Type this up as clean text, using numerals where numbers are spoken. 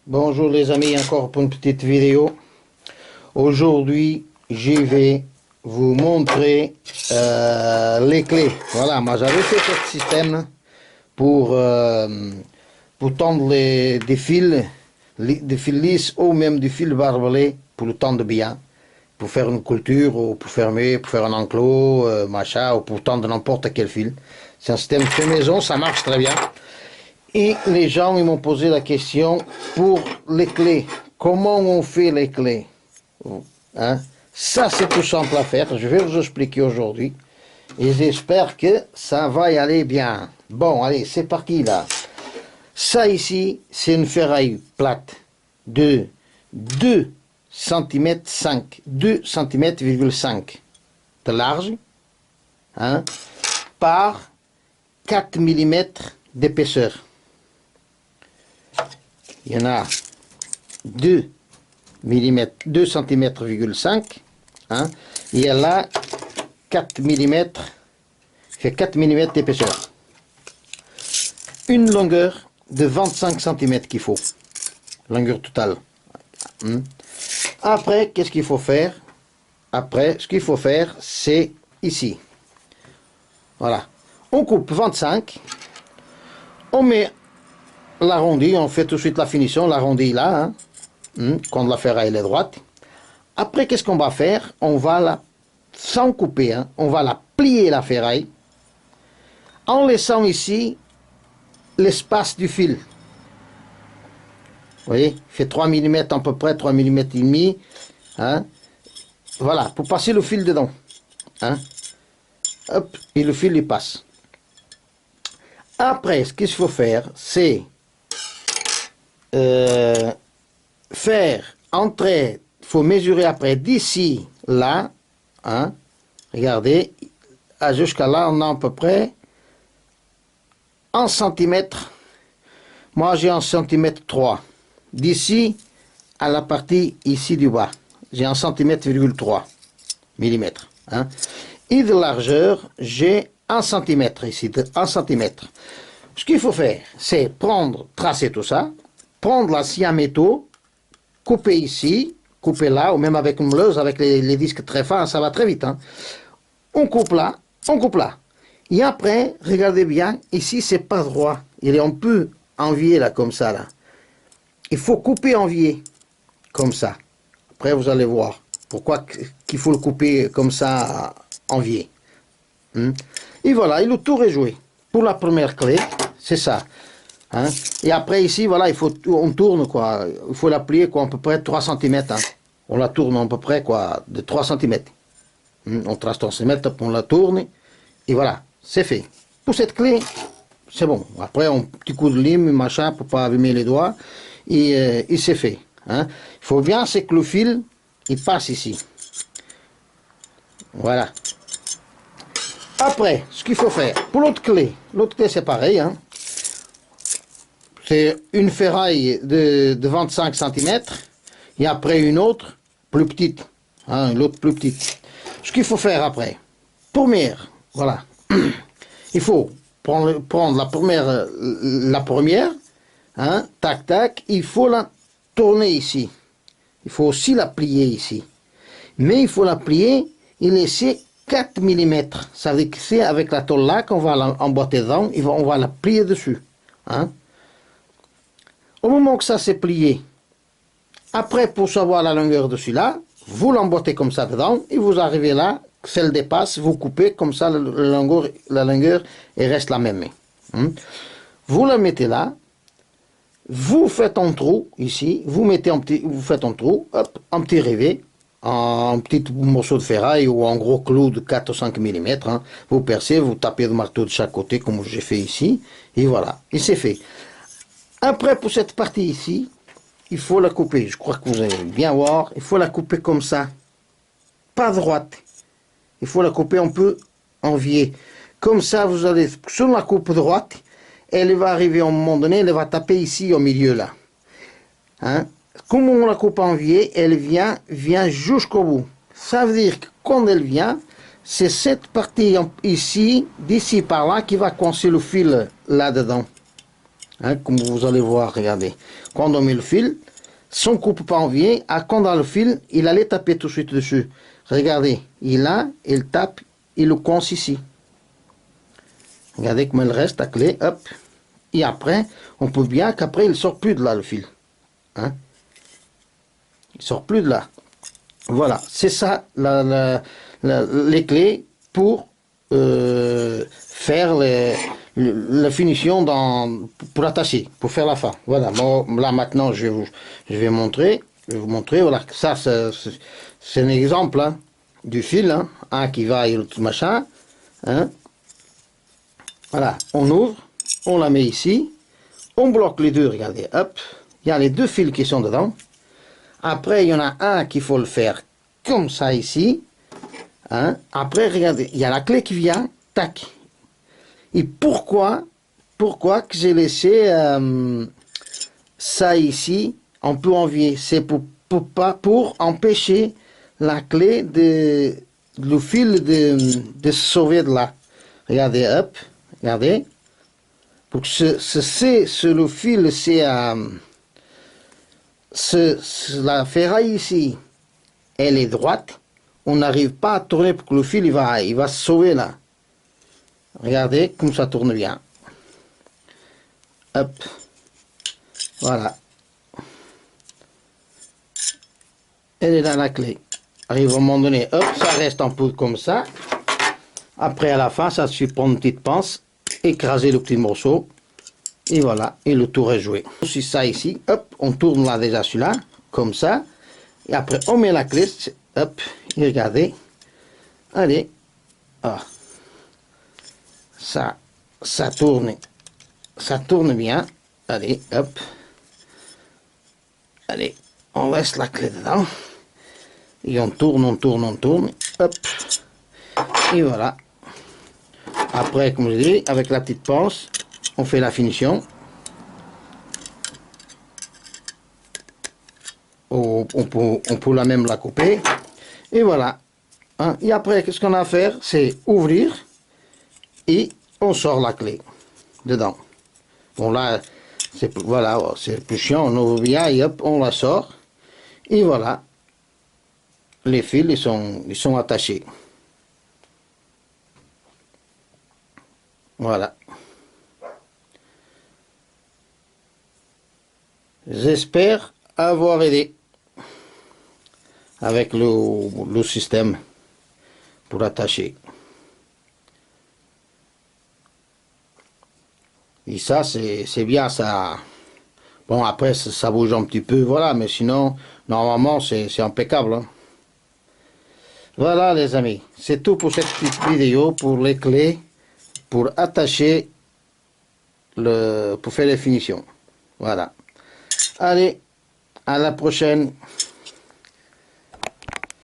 Bonjour les amis, encore pour une petite vidéo. Aujourd'hui, je vais vous montrer les clés. Voilà, moi j'avais fait ce système pour, pour tendre des fils, des fils lisses ou même du fil barbelé pour le tendre bien. Pour faire une culture ou pour fermer, pour faire un enclos, machin, ou pour tendre n'importe quel fil. C'est un système fait maison, ça marche très bien. Et les gens ils m'ont posé la question pour les clés. Comment on fait les clés, hein? Ça c'est tout simple à faire. Je vais vous expliquer aujourd'hui. Et j'espère que ça va y aller bien. Bon, allez, c'est parti là. Ça ici, c'est une ferraille plate de 2 cm 5, 2 cm 5 de large, hein, par 4 mm d'épaisseur. Il y en a 2 mm, 2 cm,5, hein, et elle a 4 mm, fait 4 mm d'épaisseur. Une longueur de 25 cm qu'il faut, longueur totale. Après, qu'est-ce qu'il faut faire? Après, ce qu'il faut faire, c'est ici. Voilà. On coupe 25, on met l'arrondi, on fait tout de suite la finition, l'arrondi là, hein, quand la ferraille est droite. Après, qu'est-ce qu'on va faire? On va la, sans couper, hein, on va la plier la ferraille, en laissant ici l'espace du fil. Vous voyez, il fait 3 mm à peu près, 3 mm et demi, hein. Voilà, pour passer le fil dedans, hein. Hop, et le fil il passe. Après, ce qu'il faut faire, c'est faire entrer, il faut mesurer après d'ici là, hein, regardez, jusqu'à là on a à peu près 1 cm, moi j'ai 1 cm 3, d'ici à la partie ici du bas, j'ai 1 cm 3 mm, hein, et de largeur j'ai 1 cm ici, de 1 cm. Ce qu'il faut faire, c'est prendre, tracer tout ça, prendre la scie à métaux, couper ici, couper là, ou même avec une meuleuse, avec les disques très fins, ça va très vite, hein. On coupe là, on coupe là. Et après, regardez bien, ici c'est pas droit. On peut envier là, comme ça, là. Il faut couper envier, comme ça. Après, vous allez voir pourquoi qu'il faut le couper comme ça, envier. Et voilà, et le tour est joué. Pour la première clé, c'est ça. Hein? Et après ici, voilà, on tourne quoi. Il faut la plier quoi, à peu près 3 cm. Hein? On la tourne à peu près quoi, de 3 cm. On trace 3 cm, on la tourne. Et voilà, c'est fait. Pour cette clé, c'est bon. Après, un petit coup de lime, machin, pour pas abîmer les doigts. Et c'est fait. Hein? Il faut bien, c'est que le fil, il passe ici. Voilà. Après, ce qu'il faut faire, pour l'autre clé c'est pareil, hein. C'est une ferraille de 25 cm, et après une autre plus petite, hein, l'autre plus petite. Ce qu'il faut faire après, première, voilà, il faut prendre la première, hein, tac tac, il faut la tourner ici, il faut aussi la plier ici, mais il faut la plier et laisser 4 mm, ça veut dire que c'est avec la tôle là qu'on va l'emboîter dedans, on va la plier dessus, hein. Au moment que ça s'est plié, après pour savoir la longueur de celui-là, vous l'emboîtez comme ça dedans et vous arrivez là, celle dépasse, vous coupez comme ça la longueur et reste la même. Vous la mettez là, vous faites un trou ici, vous faites un trou, hop, un petit rivet, un petit morceau de ferraille ou un gros clou de 4 ou 5 mm, hein. Vous percez, vous tapez le marteau de chaque côté comme j'ai fait ici, et voilà, et c'est fait. Après, pour cette partie ici, il faut la couper. Je crois que vous allez bien voir. Il faut la couper comme ça. Pas droite. Il faut la couper un peu enviée. Comme ça, vous allez, sur la coupe droite, elle va arriver à un moment donné, elle va taper ici au milieu là. Hein? Comme on la coupe enviée, elle vient jusqu'au bout. Ça veut dire que quand elle vient, c'est cette partie ici, d'ici par là, qui va coincer le fil là-dedans. Hein, comme vous allez voir, regardez. Quand on met le fil, si on ne coupe pas en V, quand dans le fil, il allait taper tout de suite dessus. Regardez, il tape, il le coince ici. Regardez comment il reste, la clé, hop. Et après, on peut bien qu'après, il ne sort plus de là, le fil. Hein? Il ne sort plus de là. Voilà, c'est ça les clés pour faire la finition pour attacher, pour faire la fin. Voilà, bon, là maintenant je vais vous montrer, voilà, ça c'est un exemple hein, du fil, hein, un qui va et l'autre machin. Hein. Voilà, on ouvre, on la met ici, on bloque les deux, regardez, hop, il y a les deux fils qui sont dedans. Après, il y en a un qu'il faut le faire comme ça ici. Hein. Après, regardez, il y a la clé qui vient. Tac. Et pourquoi que j'ai laissé ça ici on peut envier. C'est pour empêcher la clé le fil de se sauver de là. Regardez, hop. Regardez. Pour que le fil, la ferraille ici, elle est droite, on n'arrive pas à tourner pour que le fil il va se sauver là. Regardez comme ça tourne bien. Hop. Voilà. Elle est dans la clé. Arrive à un moment donné, hop, ça reste en poudre comme ça. Après à la fin, ça suffit de prendre une petite pince, écraser le petit morceau. Et voilà, et le tour est joué. Aussi ça ici, hop, on tourne là déjà celui-là, comme ça. Et après on met la clé, hop, et regardez. Allez, ah. Ça tourne bien. Allez, hop. Allez, on laisse la clé dedans. Et on tourne, hop. Et voilà. Après, comme je dis, avec la petite pince, on fait la finition. On peut la même la couper. Et voilà. Hein. Et après, qu'est-ce qu'on a à faire? C'est ouvrir et on sort la clé dedans. Bon là, voilà, c'est plus chiant. On ouvre bien et hop, on la sort. Et voilà. Les fils, ils sont attachés. Voilà. J'espère avoir aidé avec le système pour attacher. Et ça, c'est bien, ça. Bon, après, ça bouge un petit peu, voilà, mais sinon, normalement, c'est impeccable. Hein. Voilà, les amis, c'est tout pour cette petite vidéo, pour les clés, pour attacher, pour faire les finitions. Voilà. Allez, à la prochaine.